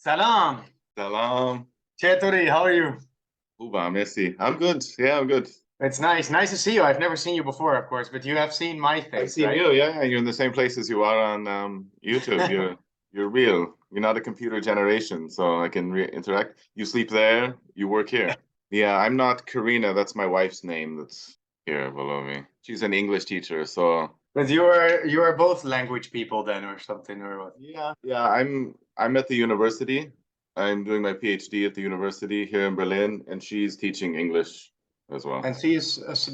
Salam. Salam. Cheturi, how are you? Uba, Messi. I'm good. Yeah, I'm good. It's nice. Nice to see you. I've never seen you before, of course, but you have seen my I've face, seen right? you. Yeah, you're in the same place as you are on YouTube. You're real. You're not a computer generation, so I can interact. You sleep there. You work here. Yeah, I'm not Karina. That's my wife's name. That's here below me. She's an English teacher, so But you are both language people then, or something, or what? yeah. I'm at the university. I'm doing my PhD at the university here in Berlin, and she's teaching English as well. And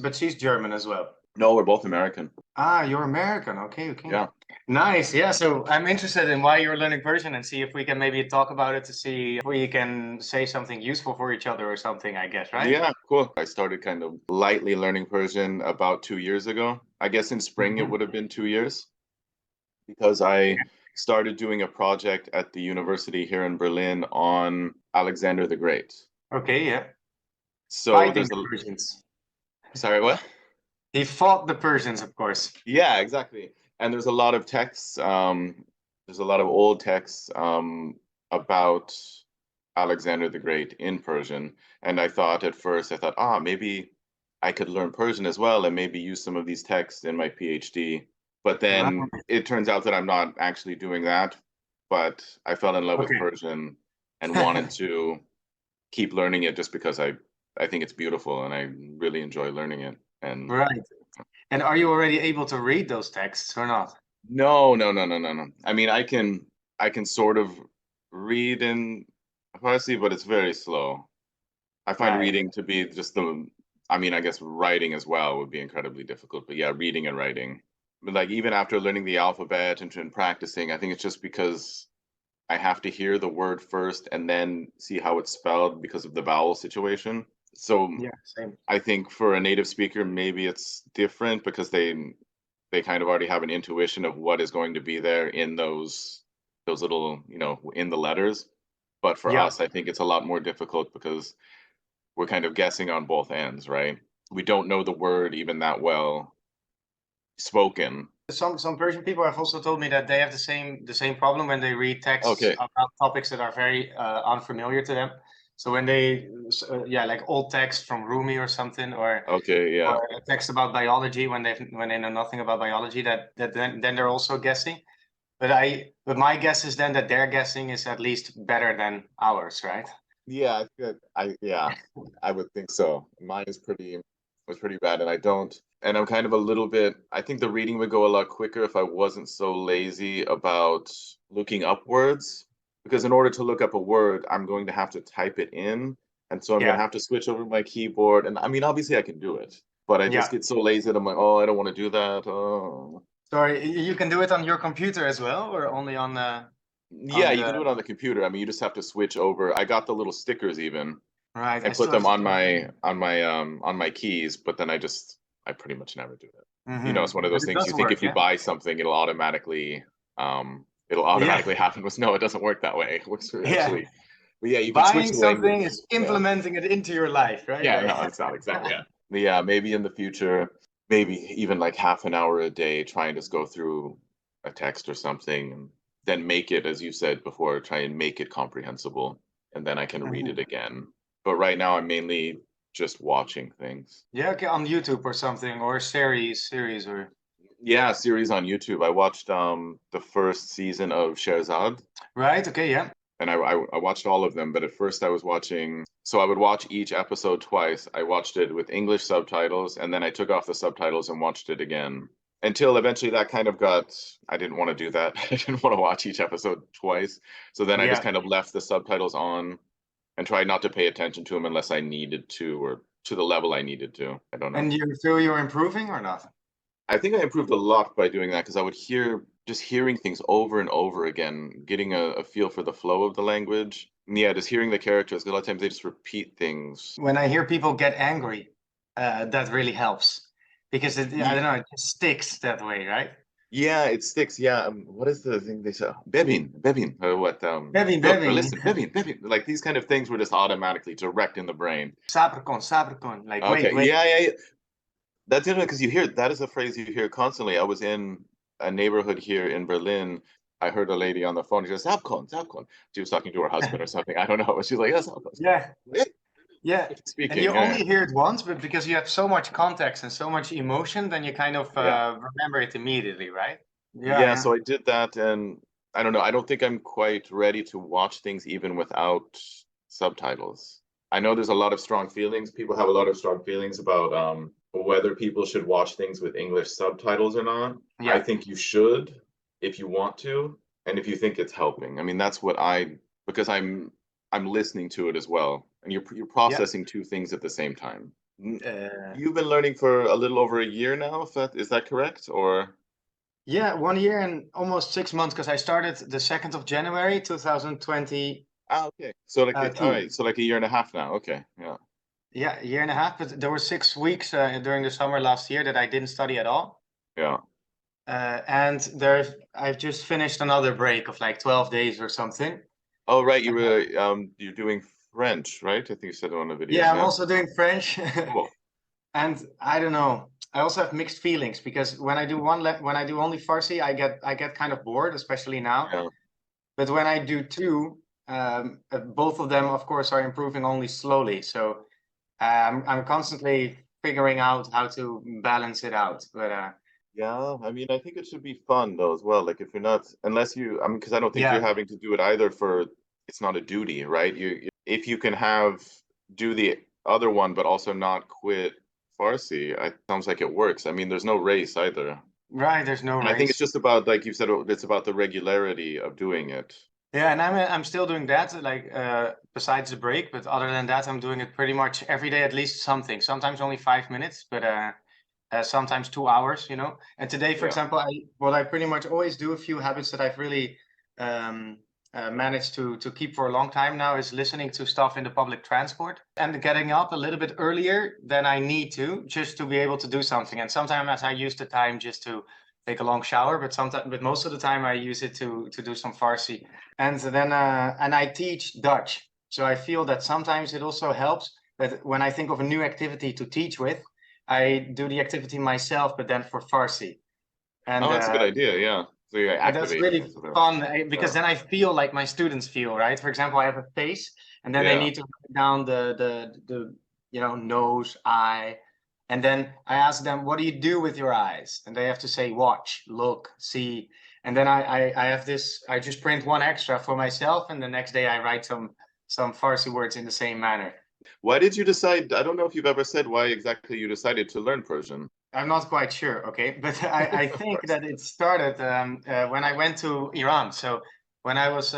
but she's German as well. No, we're both American. Ah, you're American. Okay, okay. Yeah. Nice. Yeah. So I'm interested in why you're learning Persian and see if we can maybe talk about it to see if we can say something useful for each other or something, I guess, right? Yeah, cool. I started kind of lightly learning Persian about 2 years ago. I guess in spring it Mhm. would have been 2 years because I started doing a project at the university here in Berlin on Alexander the Great. Okay, yeah. So Fighting there's the a, Persians. sorry, what? He fought the Persians, of course. Yeah, exactly. And there's a lot of texts, there's a lot of old texts about Alexander the Great in Persian. And I thought at first, maybe I could learn Persian as well and maybe use some of these texts in my PhD. But then Right. it turns out that I'm not actually doing that. But I fell in love with Okay. Persian and wanted to keep learning it just because I think it's beautiful and I really enjoy learning it. And Right. And are you already able to read those texts or not? no, no, no, no, no, no. I mean, I can sort of read in Farsi, but it's very slow. I find Right. reading to be just I mean, I guess writing as well would be incredibly difficult, but yeah, reading and writing. But like even after learning the alphabet and practicing, I think it's just because I have to hear the word first and then see how it's spelled because of the vowel situation. So Yeah, same. I think for a native speaker, maybe it's different because they kind of already have an intuition of what is going to be there in those little, in the letters. But for Yeah. us, I think it's a lot more difficult because we're kind of guessing on both ends, right? We don't know the word even that well spoken. Some Persian people have also told me that they have the same problem when they read texts Okay. about topics that are very unfamiliar to them. So when they, yeah, like old text from Rumi or something, Okay, or yeah. a text about biology when they know nothing about biology, that then they're also guessing. But my guess is then that their guessing is at least better than ours, right? Yeah, yeah, I would think so. Mine is pretty was pretty bad and I don't and I'm kind of a little bit I think the reading would go a lot quicker if I wasn't so lazy about looking up words. Because in order to look up a word, I'm going to have to type it in. And so I'm going Yeah, to have to switch over my keyboard. And I mean, obviously I can do it, but I just yeah. get so lazy that I'm like, oh, I don't want to do that. Oh. Sorry, you can do it on your computer as well, or only Yeah, on you can the do it on the computer. I mean, you just have to switch over. I got the little stickers even. right. I I put still have them to on do it. my keys, but then I pretty much never do that. It's one of But those it things does you think work, if you yeah. buy something, it'll Yeah, automatically happen. But no, it doesn't work that way. It works yeah. actually. But yeah, you can switch Buying the something language. is Yeah. implementing it into your life, right? Yeah, no, it's not exactly. Yeah. But yeah, maybe in the future, maybe even like half an hour a day, try and just go through a text or something and then make it, as you said before, try and make it comprehensible. And then I can read it Mhm. again. But right now I'm mainly just watching things. Yeah, okay, on YouTube or something, or series, or Yeah, series on YouTube. I watched the first season of Sherzad, right? Okay, yeah. and I watched all of them. But at first, I was watching. So I would watch each episode twice. I watched it with English subtitles, and then I took off the subtitles and watched it again. Until eventually that kind of got. I didn't want to do that. I didn't want to watch each episode twice. So then I just Yeah. kind of left the subtitles on and tried not to pay attention to them unless I needed to or to the level I needed to. I don't know. And you feel you're improving or not? I think I improved a lot by doing that because I would hearing things over and over again, getting a feel for the flow of the language. And yeah, just hearing the characters. 'Cause a lot of times they just repeat things. When I hear people get angry, that really helps because I Ye- don't know, it just sticks that way, right? Yeah, it sticks. Yeah. What is the thing they say? Bebin, or what? Bevin, Look or Bevin, listen, Bebin. Like these kind of things were just automatically direct in the brain. sabrikon, like wait, Okay. wait. Yeah, yeah, yeah. That's interesting because you hear that is a phrase you hear constantly. I was in a neighborhood here in Berlin I heard a lady on the phone. She goes, "Zapkon, Zapkon." She was talking to her husband or something. I don't know. But she's like, "Yes, Zapkon." Yeah, yeah. And you Speaking. Yeah, only hear it once, but because you have so much context and so much emotion, then you kind of yeah, remember it immediately, right? Yeah, yeah. yeah. So I did that, and I don't know. I don't think I'm quite ready to watch things even without subtitles. I know there's a lot of strong feelings. People have a lot of strong feelings about whether people should watch things with English subtitles or not. I Yeah, think you should if you want to, and if you think it's helping. I mean, that's what I because I'm listening to it as well, and you're yeah. processing two things at the same time. Uh, You've been learning for a little over a year now, if that is that correct? Or yeah, 1 year and almost 6 months because I started the 2nd of January 2022. okay. So like all right, so like a year and a half now. Okay, yeah. Yeah, a year and a half, but there were 6 weeks during the summer last year that I didn't study at all. Yeah. And I've just finished another break of like 12 days or something. Oh, right. You Uh, were you're doing French, right? I think you said it on the video. yeah, I'm Yeah. also doing French. Cool. And I don't know. I also have mixed feelings because when I do when I do only Farsi, I get kind of bored, especially now. Yeah. But when I do two, both of them, of course, are improving only slowly. So I'm constantly figuring out how to balance it out. But Yeah. I mean, I think it should be fun though as well. Like if you're not, unless you, I mean, because I don't think you're yeah, having to do it either for, it's not a duty, right? If you can do the other one, but also not quit Farsi, it sounds like it works. I mean, there's no race either. right. There's no And I think it's race. just about, like you said, it's about the regularity of doing it. Yeah, and I'm still doing that, like besides the break. But other than that, I'm doing it pretty much every day, at least something. Sometimes only 5 minutes, but sometimes 2 hours. And today, for Yeah. example, what I pretty much always do, a few habits that I've really um, managed to keep for a long time now, is listening to stuff in the public transport and getting up a little bit earlier than I need to, just to be able to do something. And sometimes I use the time just to take a long shower, but most of the time I use it to do some Farsi. And then and I teach Dutch, so I feel that sometimes it also helps that when I think of a new activity to teach with, I do the activity myself, but then for Farsi. And Oh, that's a good idea. Yeah. So you're that's activating really it. So fun because yeah. then I feel like my students feel, right? For example, I have a face, and then they Yeah. need to write down the nose, eye, and then I ask them, "What do you do with your eyes?" And they have to say, "Watch, look, see." And then I have this. I just print one extra for myself, and the next day I write some Farsi words in the same manner. Why did you decide? I don't know if you've ever said why exactly you decided to learn Persian. I'm not quite sure, okay, but I Of think course. that it started when I went to Iran. So when I was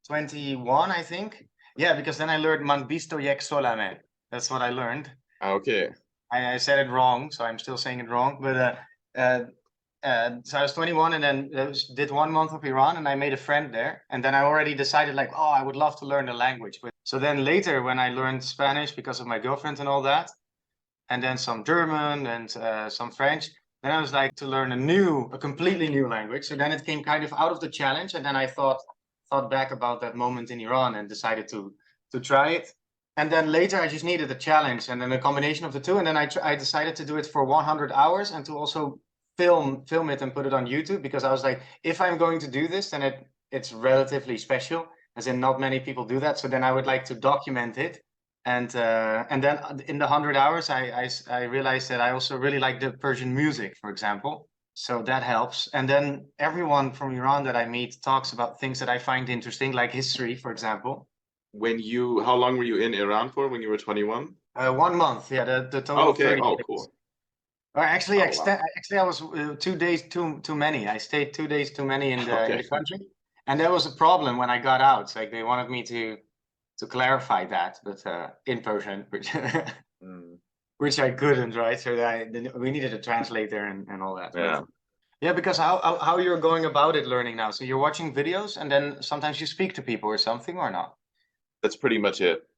21, I think. Yeah, because then I learned Man bisto yek solame. That's what I learned. Okay. I said it wrong, so I'm still saying it wrong. But uh, so I was 21 and then did 1 month of Iran and I made a friend there. And then I already decided like, oh, I would love to learn the language. But so then later when I learned Spanish because of my girlfriend and all that, and then some German and some French. Then I was like to learn a completely new language. So then it came kind of out of the challenge, and then I thought back about that moment in Iran and decided to try it. And then later I just needed a challenge, and then a combination of the two. And then I decided to do it for 100 hours and to also film it and put it on YouTube because I was like, if I'm going to do this, then it's relatively special, as in not many people do that. So then I would like to document it and then in the 100 hours, I realized that I also really like the Persian music, for example. So that helps. And then everyone from Iran that I meet talks about things that I find interesting, like history, for example. How long were you in Iran for when you were 21? 1 month, yeah, the total Oh, of okay. 30 Oh, days. cool. Or actually, Oh, wow. I was 2 days too many. I stayed 2 days too many in Okay. the country, and that was a problem when I got out. It's like they wanted me to clarify that, but in Persian, which Mm, which I couldn't, right? So we needed a translator and all that. But yeah, yeah, because how you're going about it learning now? So you're watching videos and then sometimes you speak to people or something or not? that's pretty much it.